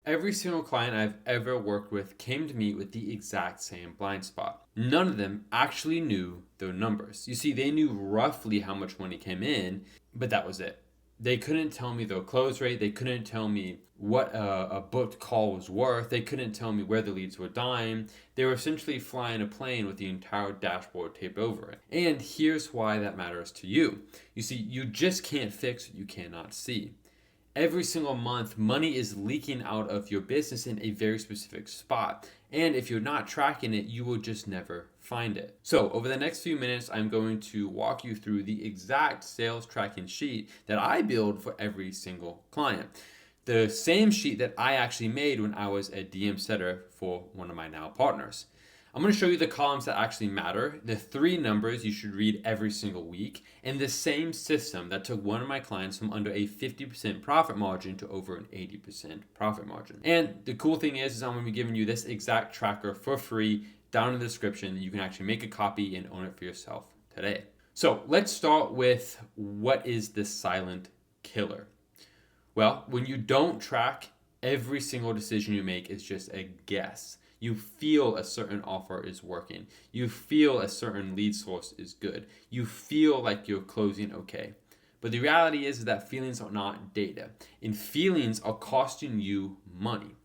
Every single client I've ever worked with came to me with the exact same blind spot. None of them actually knew their numbers. You see, they knew roughly how much money came in, but that was it. They couldn't tell me their close rate. They couldn't tell me what a booked call was worth. They couldn't tell me where the leads were dying. They were essentially flying a plane with the entire dashboard taped over it. And here's why that matters to you. You see, you just can't fix what you cannot see. Every single month, money is leaking out of your business in a very specific spot. And if you're not tracking it, you will just never find it. So over the next few minutes, I'm going to walk you through the exact sales tracking sheet that I build for every single client. The same sheet that I actually made when I was a DM setter for one of my now partners. I'm going to show you the columns that actually matter, the 3 numbers you should read every single week, and the same system that took one of my clients from under a 50% profit margin to over an 80% profit margin. And the cool thing is I'm going to be giving you this exact tracker for free down in the description. You can actually make a copy and own it for yourself today. So let's start with what is the silent killer? Well, when you don't track, every single decision you make is just a guess. You feel a certain offer is working. You feel a certain lead source is good. You feel like you're closing okay. But the reality is that feelings are not data, and feelings are costing you money.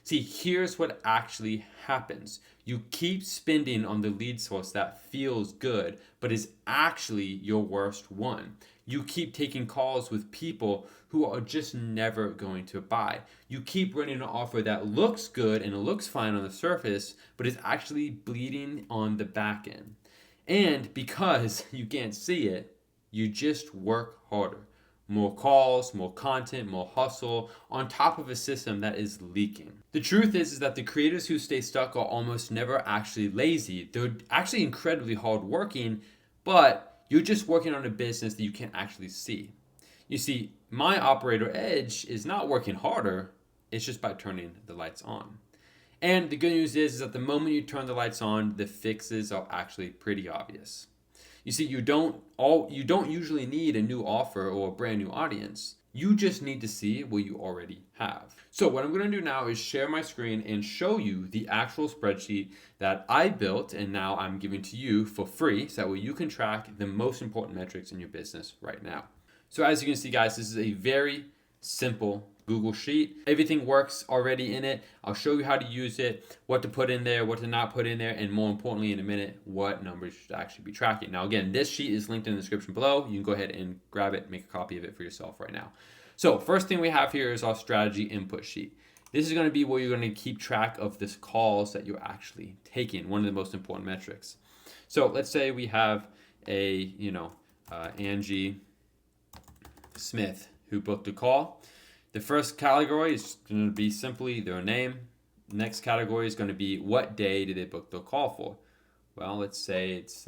See, here's what actually happens. You keep spending on the lead source that feels good, but is actually your worst one. You keep taking calls with people who are just never going to buy. You keep running an offer that looks good and it looks fine on the surface, but is actually bleeding on the back end. And because you can't see it, you just work harder. More calls, more content, more hustle on top of a system that is leaking. The truth is that the creators who stay stuck are almost never actually lazy. They're actually incredibly hardworking, but you're just working on a business that you can't actually see. You see, my operator edge is not working harder, it's just by turning the lights on. And the good news is that the moment you turn the lights on, the fixes are actually pretty obvious. You see, you don't usually need a new offer or a brand new audience. You just need to see what you already have. So what I'm going to do now is share my screen and show you the actual spreadsheet that I built and now I'm giving to you for free so that way you can track the most important metrics in your business right now. So as you can see, guys, this is a very simple Google Sheet. Everything works already in it. I'll show you how to use it, what to put in there, what to not put in there, and more importantly in a minute, what numbers you should actually be tracking. Now again, this sheet is linked in the description below. You can go ahead and grab it, make a copy of it for yourself right now. So first thing we have here is our strategy input sheet. This is going to be where you're going to keep track of the calls that you're actually taking, one of the most important metrics. So let's say we have a, Angie Smith who booked a call. The first category is going to be simply their name. Next category is going to be what day did they book their call for. Well, let's say it's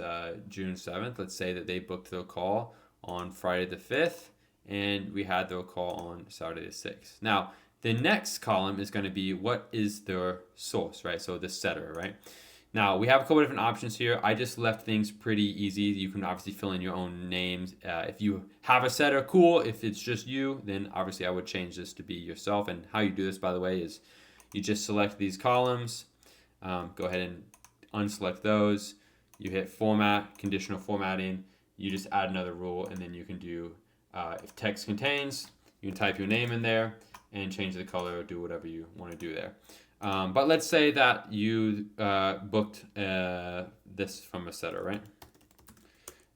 June 7th. Let's say that they booked their call on Friday the 5th, and we had their call on Saturday the 6th. Now, the next column is going to be what is their source, right? So the setter, right? Now, we have a couple different options here. I just left things pretty easy. You can obviously fill in your own names. If you have a setter, cool. If it's just you, then obviously I would change this to be yourself. And how you do this, by the way, is you just select these columns. Go ahead and unselect those. You hit format, conditional formatting. You just add another rule, and then you can do, if text contains, you can type your name in there and change the color or do whatever you want to do there. But let's say that you booked this from a setter, right?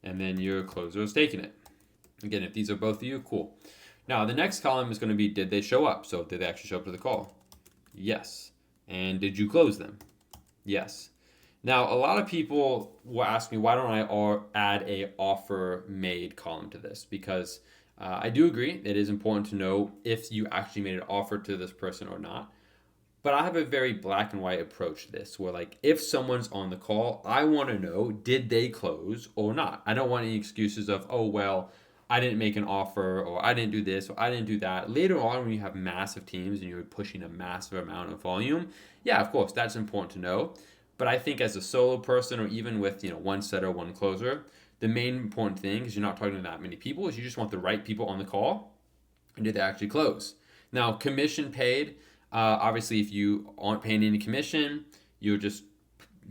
And then your closer is taking it. Again, if these are both of you, cool. Now, the next column is going to be, did they show up? So did they actually show up to the call? Yes. And did you close them? Yes. Now, a lot of people will ask me, why don't I add a offer made column to this? Because I do agree, it is important to know if you actually made an offer to this person or not. But I have a very black and white approach to this where, like, if someone's on the call, I want to know, did they close or not? I don't want any excuses of, oh, well, I didn't make an offer or I didn't do this or I didn't do that. Later on, when you have massive teams and you're pushing a massive amount of volume, yeah, of course, that's important to know. But I think as a solo person or even with, one setter, one closer, the main important thing is you're not talking to that many people is you just want the right people on the call and did they actually close? Now, commission paid, Obviously, if you aren't paying any commission, you'll just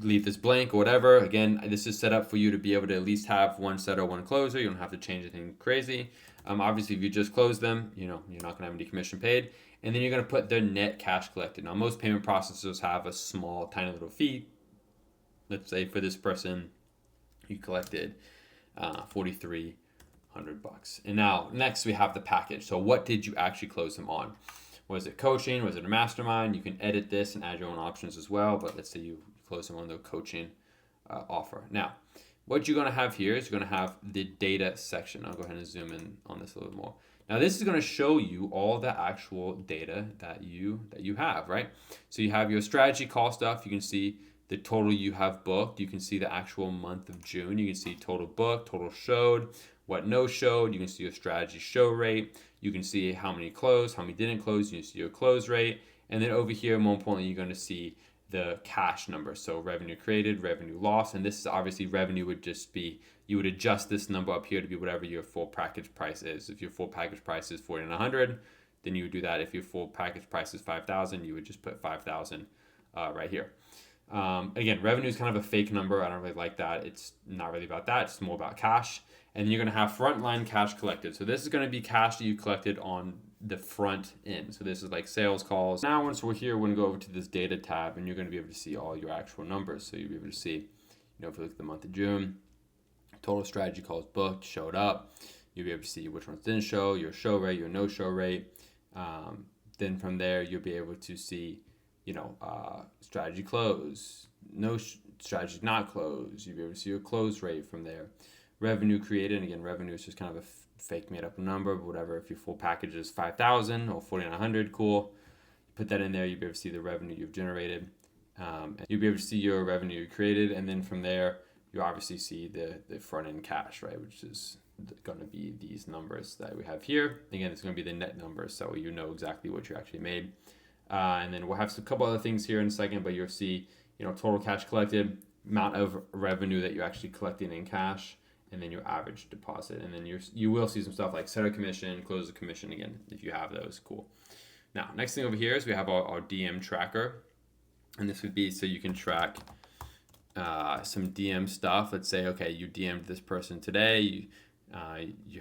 leave this blank or whatever. Again, this is set up for you to be able to at least have one setter, one closer. You don't have to change anything crazy. Obviously, if you just close them, you're not going to have any commission paid. And then you're going to put their net cash collected. Now, most payment processors have a small, tiny little fee. Let's say for this person, you collected $4,300. And now, next we have the package. So what did you actually close them on? Was it coaching? Was it a mastermind? You can edit this and add your own options as well. But let's say you close them on the coaching offer. Now, what you're going to have here is you're going to have the data section. I'll go ahead and zoom in on this a little more. Now, this is going to show you all the actual data that you have, right? So you have your strategy call stuff. You can see the total you have booked. You can see the actual month of June. You can see total booked, total showed, what no showed. You can see your strategy show rate. You can see how many closed, how many didn't close. You can see your close rate. And then over here, more importantly, you're going to see the cash number. So revenue created, revenue lost. And this is obviously revenue would just be, you would adjust this number up here to be whatever your full package price is. If your full package price is $4,900, then you would do that. If your full package price is $5,000, you would just put $5,000 right here. Again, revenue is kind of a fake number. I don't really like that. It's not really about that. It's more about cash. And then you're going to have frontline cash collected. So this is going to be cash that you collected on the front end. So this is like sales calls. Now, once we're here, we're going to go over to this data tab, and you're going to be able to see all your actual numbers. So you'll be able to see, if you look at the month of June, total strategy calls booked, showed up. You'll be able to see which ones didn't show, your show rate, your no show rate. Then from there, you'll be able to see, strategy close, strategy not close. You'll be able to see your close rate from there. Revenue created, and again, revenue is just kind of a fake made up number, but whatever. If your full package is $5,000 or $4,900, cool. Put that in there, you'll be able to see the revenue you've generated. And you'll be able to see your revenue you created, and then from there, you obviously see the front end cash, right, which is going to be these numbers that we have here. Again, it's going to be the net numbers, so you know exactly what you actually made. And then we'll have a couple other things here in a second, but you'll see, total cash collected, amount of revenue that you actually collected in cash, and then your average deposit. And then you will see some stuff like setter commission, closer commission, again, if you have those, cool. Now, next thing over here is we have our DM tracker. And this would be so you can track some DM stuff. Let's say, okay, you DM'd this person today, you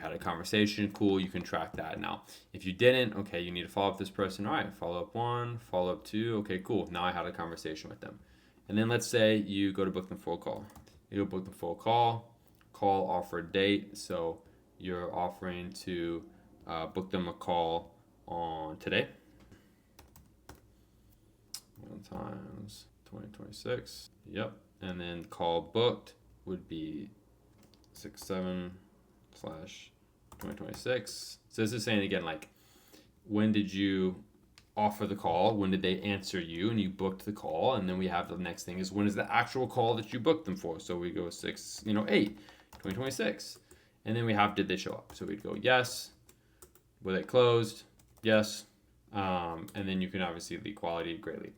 had a conversation, cool, you can track that. Now, if you didn't, okay, you need to follow up this person. All right, follow up 1, follow up 2, okay, cool. Now I had a conversation with them. And then let's say you go to book them for a call. You go book them for a call offer date. So you're offering to book them a call on today. 1 times 2026. Yep. And then call booked would be 6/7/2026. So this is saying again, like, when did you offer the call? When did they answer you? And you booked the call. And then we have the next thing is when is the actual call that you booked them for? So we go 8/2026. And then we have did they show up? So we'd go yes. Were they closed? Yes. And then you can obviously the quality greatly,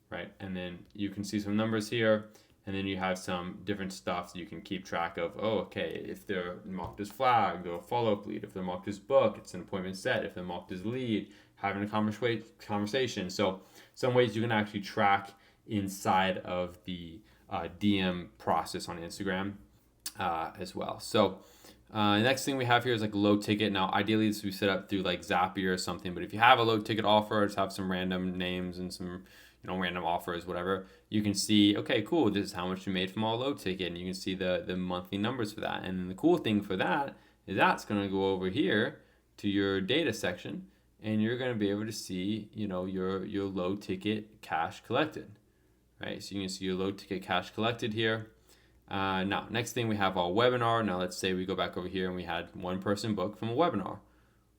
right? And then you can see some numbers here. And then you have some different stuff that you can keep track of. Oh, okay, if they're marked as flagged or follow-up lead. If they're marked as book, it's an appointment set. If they're marked as lead, having a conversation. So some ways you can actually track inside of the DM process on Instagram as well. So next thing we have here is like low ticket. Now, ideally, this would be set up through like Zapier or something. But if you have a low ticket offer, just have some random names and some random offers, whatever, you can see, okay, cool, this is how much you made from all low ticket, and you can see the monthly numbers for that. And then the cool thing for that is that's going to go over here to your data section, and you're going to be able to see, your low ticket cash collected, right? So you can see your low ticket cash collected here. Now, next thing we have our webinar. Now, let's say we go back over here and we had one person book from a webinar.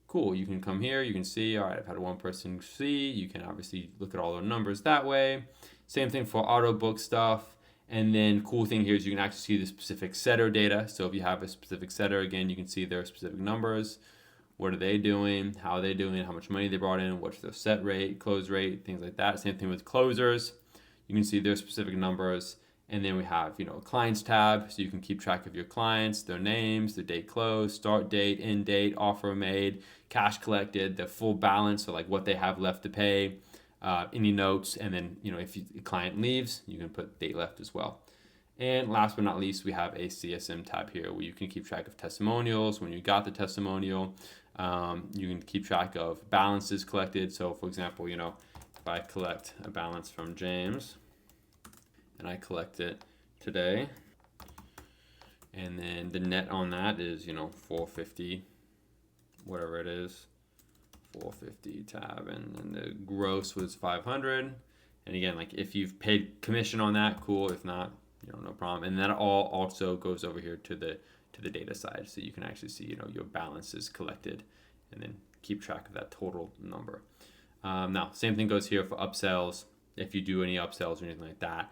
Cool, you can come here, you can see, all right, I've had one person see, you can obviously look at all the numbers that way. Same thing for auto book stuff. And then cool thing here is you can actually see the specific setter data. So if you have a specific setter, again, you can see their specific numbers. What are they doing? How are they doing? How much money they brought in? What's their set rate, close rate, things like that. Same thing with closers. You can see their specific numbers. And then we have, clients tab, so you can keep track of your clients, their names, their date closed, start date, end date, offer made, cash collected, the full balance, so like what they have left to pay. any notes, and then if the client leaves, you can put date left as well. And last but not least, we have a CSM tab here where you can keep track of testimonials. When you got the testimonial, you can keep track of balances collected. So for example, if I collect a balance from James and I collect it today, and then the net on that is 450, whatever it is, 450 tab, and then the gross was 500. And again, like if you've paid commission on that, cool. If not, no problem. And that all also goes over here to the data side, so you can actually see your balances collected, and then keep track of that total number. Now, same thing goes here for upsells. If you do any upsells or anything like that,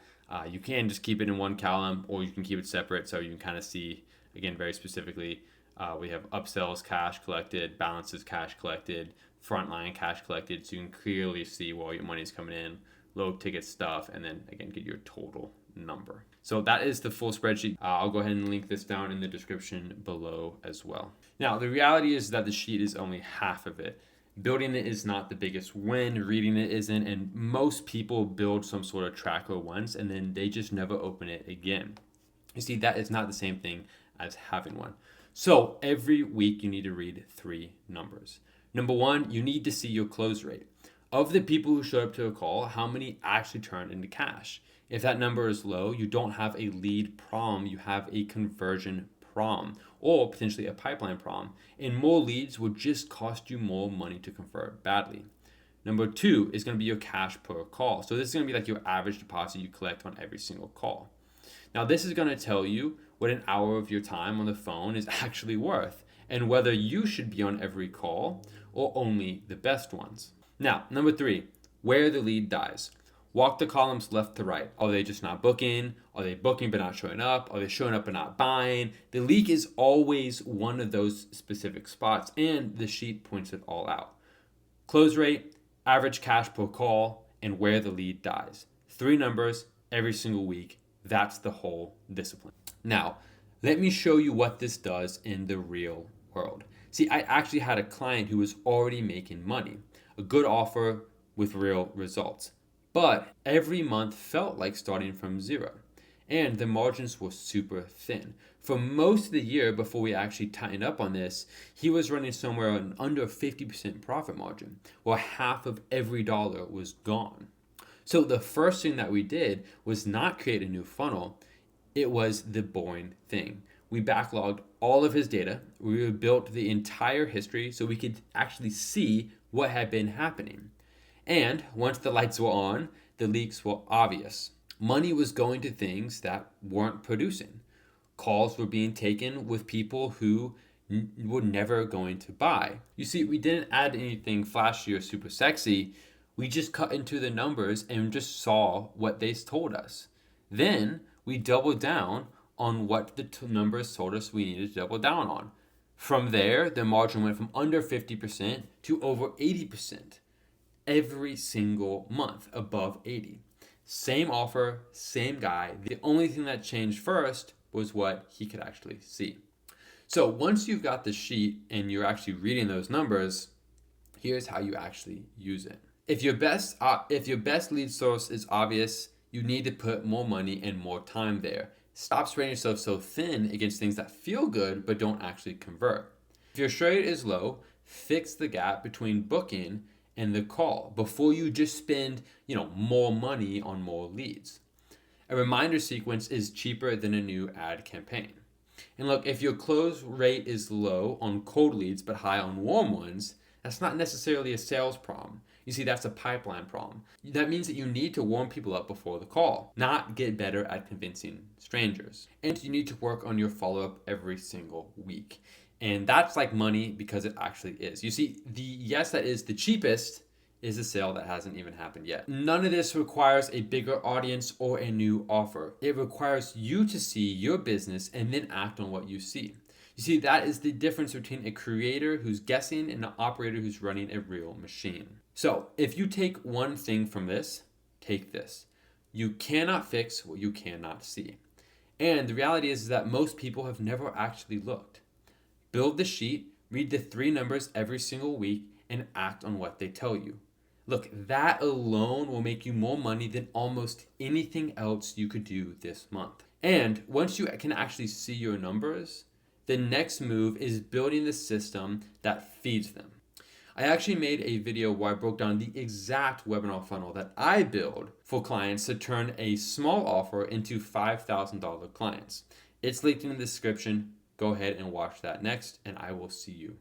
you can just keep it in one column, or you can keep it separate, so you can kind of see, again, very specifically, we have upsells cash collected, balances cash collected, frontline cash collected, so you can clearly see where all your money is coming in, low ticket stuff, and then again get your total number. So that is the full spreadsheet. I'll go ahead and link this down in the description below as well. Now, the reality is that the sheet is only half of it. Building it is not the biggest win, reading it isn't, and most people build some sort of tracker once and then they just never open it again. You see, that is not the same thing as having one. So every week you need to read 3 numbers. Number 1, you need to see your close rate. Of the people who showed up to a call, how many actually turned into cash? If that number is low, you don't have a lead problem, you have a conversion problem, or potentially a pipeline problem. And more leads will just cost you more money to convert badly. Number 2 is going to be your cash per call. So this is going to be like your average deposit you collect on every single call. Now this is going to tell you what an hour of your time on the phone is actually worth, and whether you should be on every call or only the best ones. Now, number 3, where the lead dies. Walk the columns left to right. Are they just not booking? Are they booking but not showing up? Are they showing up but not buying? The leak is always one of those specific spots, and the sheet points it all out. Close rate, average cash per call, and where the lead dies. 3 numbers every single week. That's the whole discipline. Now, let me show you what this does in the real world. See, I actually had a client who was already making money, a good offer with real results. But every month felt like starting from zero, and the margins were super thin. For most of the year before we actually tightened up on this, he was running somewhere under 50% profit margin, where half of every dollar was gone. So the first thing that we did was not create a new funnel. It was the boring thing. We backlogged all of his data. We built the entire history so we could actually see what had been happening. And once the lights were on, the leaks were obvious. Money was going to things that weren't producing. Calls were being taken with people who were never going to buy. You see, we didn't add anything flashy or super sexy. We just cut into the numbers and just saw what they told us. Then we doubled down on what the numbers told us we needed to double down on. From there, the margin went from under 50% to over 80%. Every single month, above 80. Same offer, same guy. The only thing that changed first was what he could actually see. So once you've got the sheet and you're actually reading those numbers, here's how you actually use it. If your best lead source is obvious, you need to put more money and more time there. Stop spreading yourself so thin against things that feel good but don't actually convert. If your show rate is low, fix the gap between booking and the call before you just spend, more money on more leads. A reminder sequence is cheaper than a new ad campaign. And look, if your close rate is low on cold leads but high on warm ones, that's not necessarily a sales problem. You see, that's a pipeline problem. That means that you need to warm people up before the call, not get better at convincing strangers. And you need to work on your follow-up every single week. And that's like money because it actually is. You see, that is the cheapest is a sale that hasn't even happened yet. None of this requires a bigger audience or a new offer. It requires you to see your business and then act on what you see. You see, that is the difference between a creator who's guessing and an operator who's running a real machine. So if you take one thing from this, take this. You cannot fix what you cannot see. And the reality is that most people have never actually looked. Build the sheet, read the 3 numbers every single week, and act on what they tell you. Look, that alone will make you more money than almost anything else you could do this month. And once you can actually see your numbers, the next move is building the system that feeds them. I actually made a video where I broke down the exact webinar funnel that I build for clients to turn a small offer into $5,000 clients. It's linked in the description. Go ahead and watch that next, and I will see you